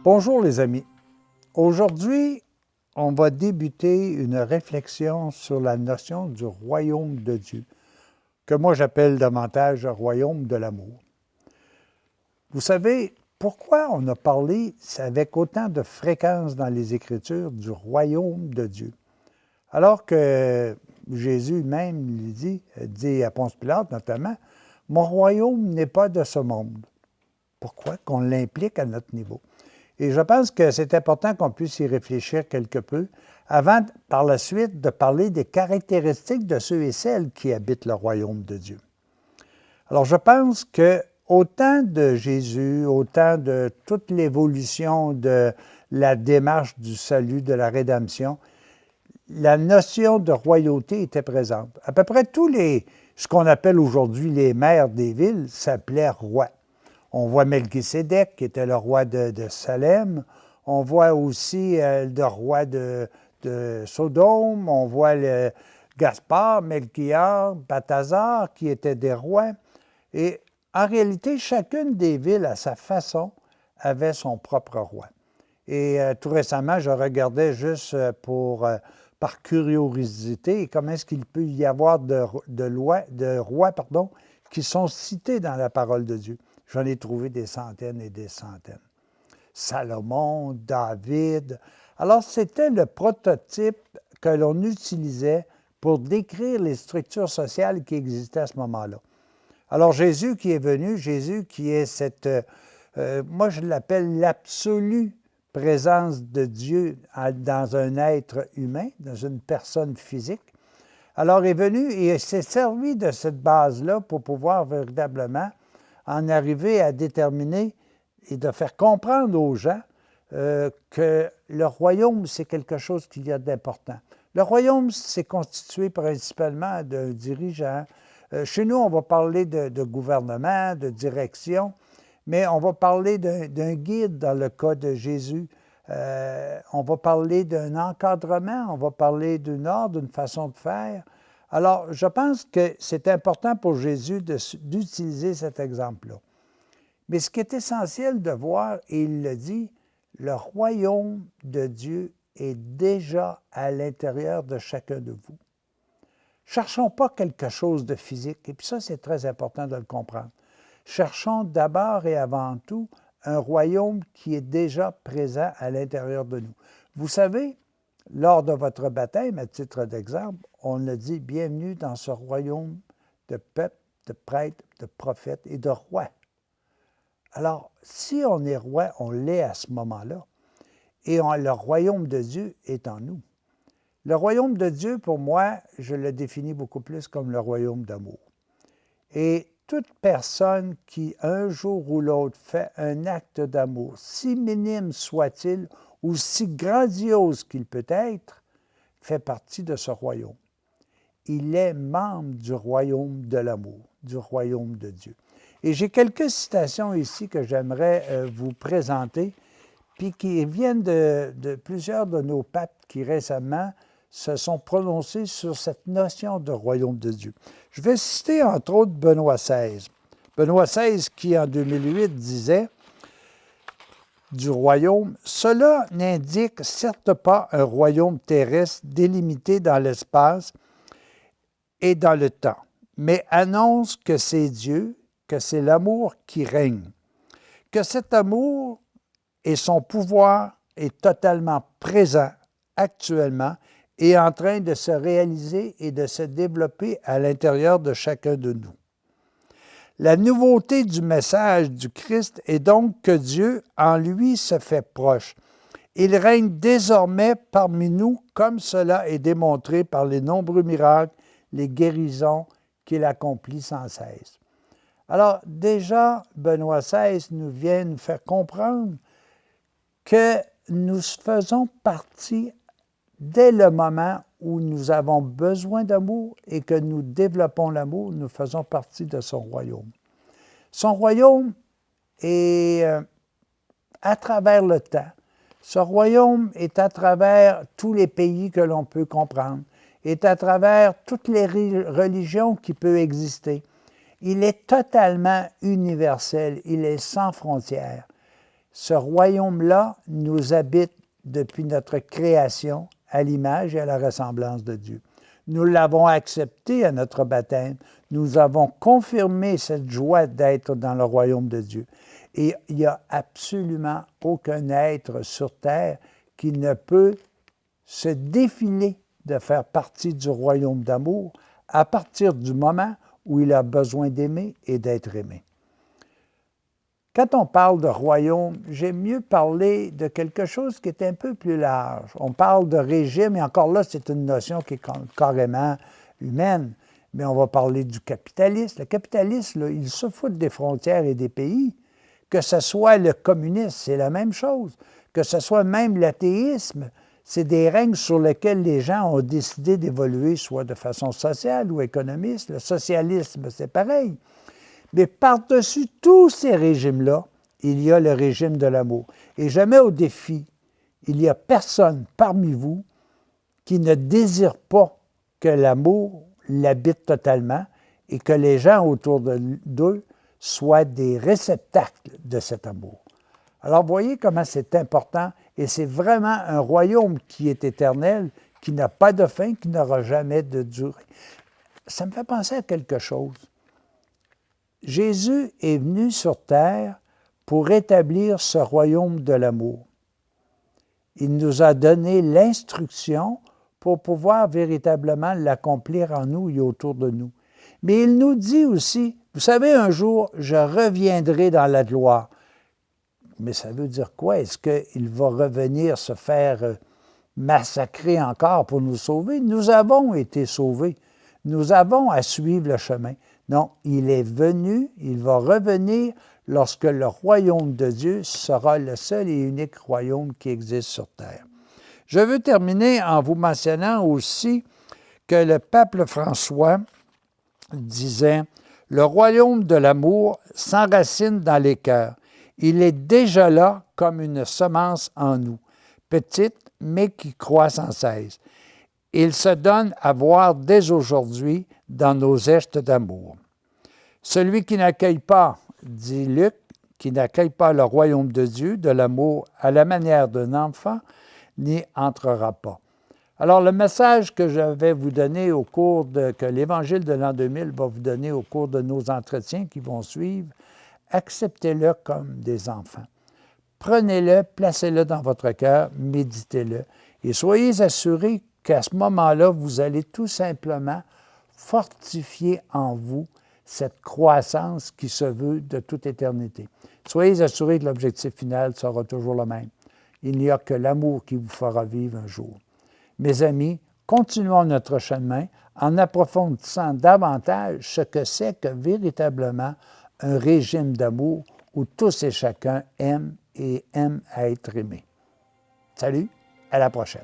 Bonjour les amis. Aujourd'hui, on va débuter une réflexion sur la notion du royaume de Dieu, que moi j'appelle davantage le royaume de l'amour. Vous savez, pourquoi on a parlé avec autant de fréquence dans les Écritures du royaume de Dieu? Alors que Jésus même dit à Ponce Pilate notamment, « Mon royaume n'est pas de ce monde. » Pourquoi? Qu'on l'implique à notre niveau. Et je pense que c'est important qu'on puisse y réfléchir quelque peu avant, par la suite, de parler des caractéristiques de ceux et celles qui habitent le royaume de Dieu. Alors, je pense que autant de Jésus, autant de toute l'évolution de la démarche du salut, de la rédemption, la notion de royauté était présente. À peu près ce qu'on appelle aujourd'hui les maires des villes s'appelaient rois. On voit Melchisédek, qui était le roi de Salem. On voit aussi le roi de Sodome. On voit le Gaspard, Melchior, Balthazar, qui étaient des rois. Et en réalité, chacune des villes, à sa façon, avait son propre roi. Et tout récemment, je regardais juste par curiosité comment est-ce qu'il peut y avoir de rois qui sont cités dans la parole de Dieu. J'en ai trouvé des centaines et des centaines. Salomon, David. Alors, c'était le prototype que l'on utilisait pour décrire les structures sociales qui existaient à ce moment-là. Alors, Jésus qui est venu, Jésus qui est moi je l'appelle l'absolue présence de Dieu dans un être humain, dans une personne physique. Alors, il est venu et s'est servi de cette base-là pour pouvoir véritablement en arriver à déterminer et de faire comprendre aux gens que le royaume, c'est quelque chose qu'il y a d'important. Le royaume, c'est constitué principalement d'un dirigeant. Chez nous, on va parler de gouvernement, de direction, mais on va parler d'un guide dans le cas de Jésus. On va parler d'un encadrement, on va parler d'une ordre, d'une façon de faire. Alors, je pense que c'est important pour Jésus d'utiliser cet exemple-là. Mais ce qui est essentiel de voir, et il le dit, le royaume de Dieu est déjà à l'intérieur de chacun de vous. Cherchons pas quelque chose de physique, et puis ça, c'est très important de le comprendre. Cherchons d'abord et avant tout un royaume qui est déjà présent à l'intérieur de nous. Vous savez, lors de votre baptême, à titre d'exemple, on a dit « Bienvenue dans ce royaume de peuple, de prêtres, de prophètes et de rois ». Alors, si on est roi, on l'est à ce moment-là. Et le royaume de Dieu est en nous. Le royaume de Dieu, pour moi, je le définis beaucoup plus comme le royaume d'amour. Et toute personne qui, un jour ou l'autre, fait un acte d'amour, si minime soit-il, ou si grandiose qu'il peut être, fait partie de ce royaume. Il est membre du royaume de l'amour, du royaume de Dieu. Et j'ai quelques citations ici que j'aimerais vous présenter, puis qui viennent de plusieurs de nos papes qui récemment se sont prononcés sur cette notion de royaume de Dieu. Je vais citer entre autres Benoît XVI. Benoît XVI qui, en 2008, disait du royaume, « Cela n'indique certes pas un royaume terrestre délimité dans l'espace et dans le temps, mais annonce que c'est Dieu, que c'est l'amour qui règne, que cet amour et son pouvoir est totalement présent actuellement et en train de se réaliser et de se développer à l'intérieur de chacun de nous. La nouveauté du message du Christ est donc que Dieu, en lui, se fait proche. Il règne désormais parmi nous, comme cela est démontré par les nombreux miracles, les guérisons qu'il accomplit sans cesse. » Alors, déjà, Benoît XVI nous vient nous faire comprendre que nous faisons partie, dès le moment où nous avons besoin d'amour et que nous développons l'amour, nous faisons partie de son royaume. Son royaume est à travers le temps. Ce royaume est à travers tous les pays que l'on peut comprendre, est à travers toutes les religions qui peuvent exister. Il est totalement universel, il est sans frontières. Ce royaume-là nous habite depuis notre création à l'image et à la ressemblance de Dieu. Nous l'avons accepté à notre baptême. Nous avons confirmé cette joie d'être dans le royaume de Dieu. Et il n'y a absolument aucun être sur terre qui ne peut se défiler de faire partie du royaume d'amour à partir du moment où il a besoin d'aimer et d'être aimé. Quand on parle de royaume, j'aime mieux parler de quelque chose qui est un peu plus large. On parle de régime, et encore là, c'est une notion qui est carrément humaine, mais on va parler du capitalisme. Le capitalisme, là, il se fout des frontières et des pays. Que ce soit le communisme, c'est la même chose. Que ce soit même l'athéisme, c'est des règnes sur lesquels les gens ont décidé d'évoluer, soit de façon sociale ou économiste. Le socialisme, c'est pareil. Mais par-dessus tous ces régimes-là, il y a le régime de l'amour. Et je mets au défi, il n'y a personne parmi vous qui ne désire pas que l'amour l'habite totalement et que les gens autour d'eux soient des réceptacles de cet amour. Alors, voyez comment c'est important, et c'est vraiment un royaume qui est éternel, qui n'a pas de fin, qui n'aura jamais de durée. Ça me fait penser à quelque chose. Jésus est venu sur terre pour établir ce royaume de l'amour. Il nous a donné l'instruction pour pouvoir véritablement l'accomplir en nous et autour de nous. Mais il nous dit aussi, vous savez, un jour, je reviendrai dans la gloire. Mais ça veut dire quoi? Est-ce qu'il va revenir se faire massacrer encore pour nous sauver? Nous avons été sauvés. Nous avons à suivre le chemin. Non, il est venu, il va revenir lorsque le royaume de Dieu sera le seul et unique royaume qui existe sur terre. Je veux terminer en vous mentionnant aussi que le pape François disait « Le royaume de l'amour s'enracine dans les cœurs. Il est déjà là comme une semence en nous, petite mais qui croît sans cesse. Il se donne à voir dès aujourd'hui dans nos gestes d'amour. Celui qui n'accueille pas, dit Luc, qui n'accueille pas le royaume de Dieu, de l'amour à la manière d'un enfant, n'y entrera pas. » Alors, le message que je vais vous donner que l'Évangile de l'an 2000 va vous donner au cours de nos entretiens qui vont suivre, acceptez-le comme des enfants. Prenez-le, placez-le dans votre cœur, méditez-le et soyez assurés qu'à ce moment-là, vous allez tout simplement fortifier en vous cette croissance qui se veut de toute éternité. Soyez assurés que l'objectif final sera toujours le même. Il n'y a que l'amour qui vous fera vivre un jour. Mes amis, continuons notre chemin en approfondissant davantage ce que c'est que véritablement un régime d'amour où tous et chacun aiment et aiment à être aimés. Salut, à la prochaine.